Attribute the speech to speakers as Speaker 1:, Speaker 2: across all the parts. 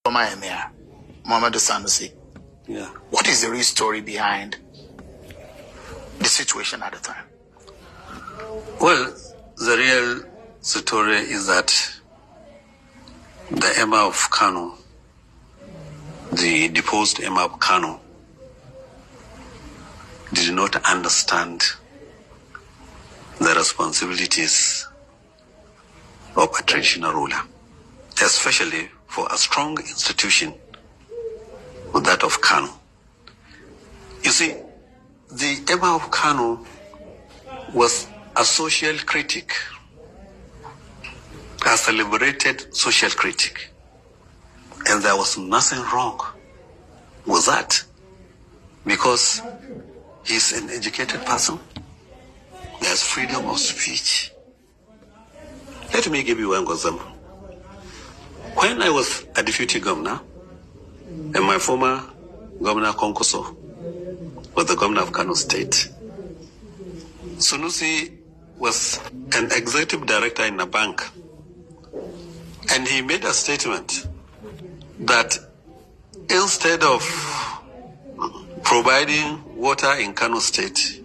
Speaker 1: former Emir, Muhammad Sanusi.
Speaker 2: Yeah.
Speaker 1: What is the real story behind the situation at the time?
Speaker 2: Well, the real story is that the Emir of Kano, the deposed Emir of Kano, did not understand the responsibilities of a traditional ruler, especially for a strong institution that of Kano. You see, the Emir of Kano was a social critic, a celebrated social critic, and there was nothing wrong with that because he's an educated person. There's freedom of speech. Let me give you one example. When I was a deputy governor, and my former governor, Konkoso, was the governor of Kano State, Sanusi was an executive director in a bank, and he made a statement that instead of providing water in Kano State,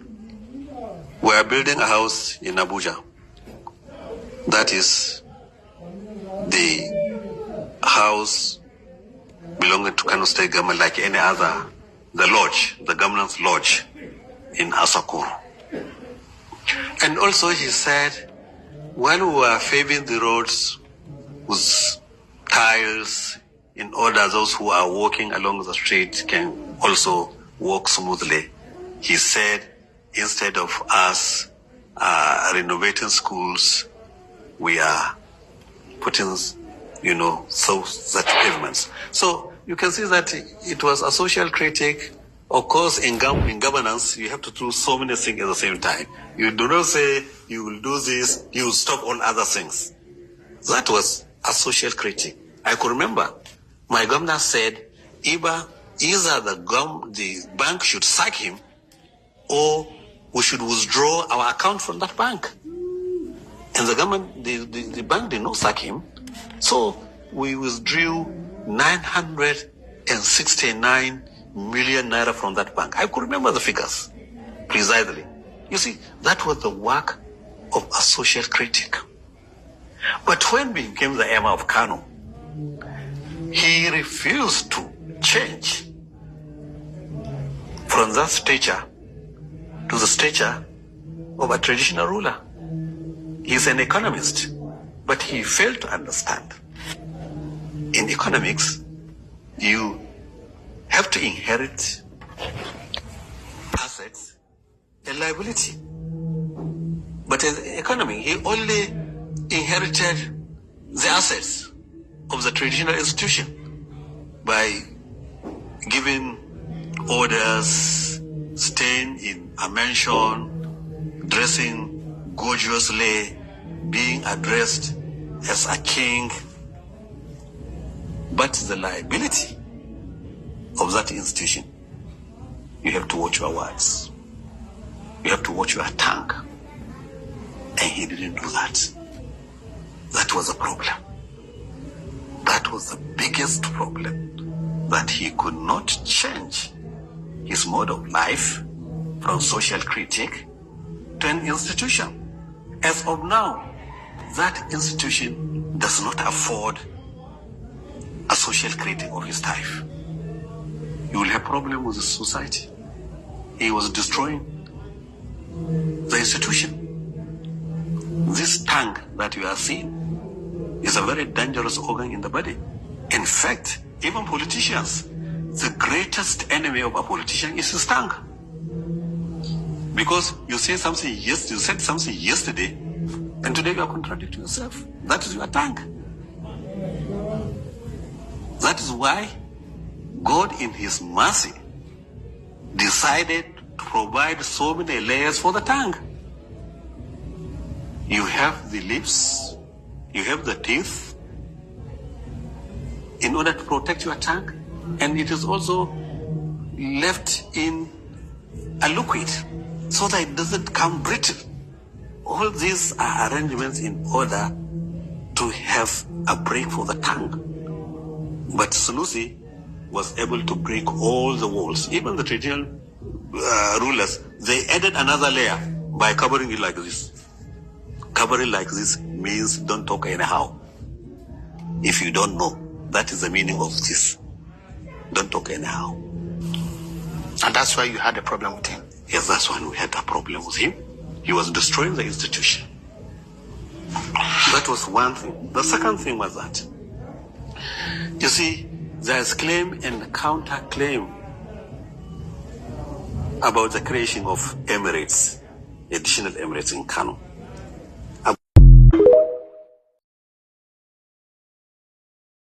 Speaker 2: we are building a house in Abuja. That is the house belonging to Kano State government, like any other, the lodge, the governance lodge in Asakuru. And also he said, while we were paving the roads with tiles in order those who are walking along the street can also walk smoothly, he said, instead of us renovating schools, we are putting, such pavements. So you can see that it was a social critic. Of course, in governance, you have to do so many things at the same time. You do not say you will do this, you will stop all other things. That was a social critic. I could remember my governor said either the bank should sack him or we should withdraw our account from that bank. And the government, the bank did not sack him. So we withdrew 969 million naira from that bank. I could remember the figures precisely. You see, that was the work of a social critic. But when we became the Emir of Kano, he refused to change from that stature to the stature of a traditional ruler. He's an economist, but he failed to understand. In economics, you have to inherit assets and liability. But in the economy, he only inherited the assets of the traditional institution by giving orders, staying in a mansion, dressing gorgeously, being addressed as a king. But the liability of that institution, you have to watch your words. You have to watch your tongue. And he didn't do that. That was a problem. That was the biggest problem, that he could not change his mode of life from social critic to an institution. As of now, that institution does not afford a social critic of his type. You will have problem with the society. He was destroying the institution. This tongue that you are seeing is a very dangerous organ in the body. In fact, even politicians, the greatest enemy of a politician is his tongue. Because you said something yesterday, and today you are contradicting yourself. That is your tongue. That is why God in his mercy decided to provide so many layers for the tongue. You have the lips, you have the teeth, in order to protect your tongue, and it is also left in a liquid so that it doesn't come brittle. All these are arrangements in order to have a break for the tongue. But Sanusi was able to break all the walls. Even the traditional rulers, they added another layer by covering it like this. Covering like this means don't talk anyhow. If you don't know, that is the meaning of this. Don't talk anyhow.
Speaker 1: And that's why you had a problem with him?
Speaker 2: Yes, that's when we had a problem with him. He was destroying the institution. That was one thing. The second thing was that, you see, there's claim and counter-claim about the creation of emirates, additional emirates in Kano.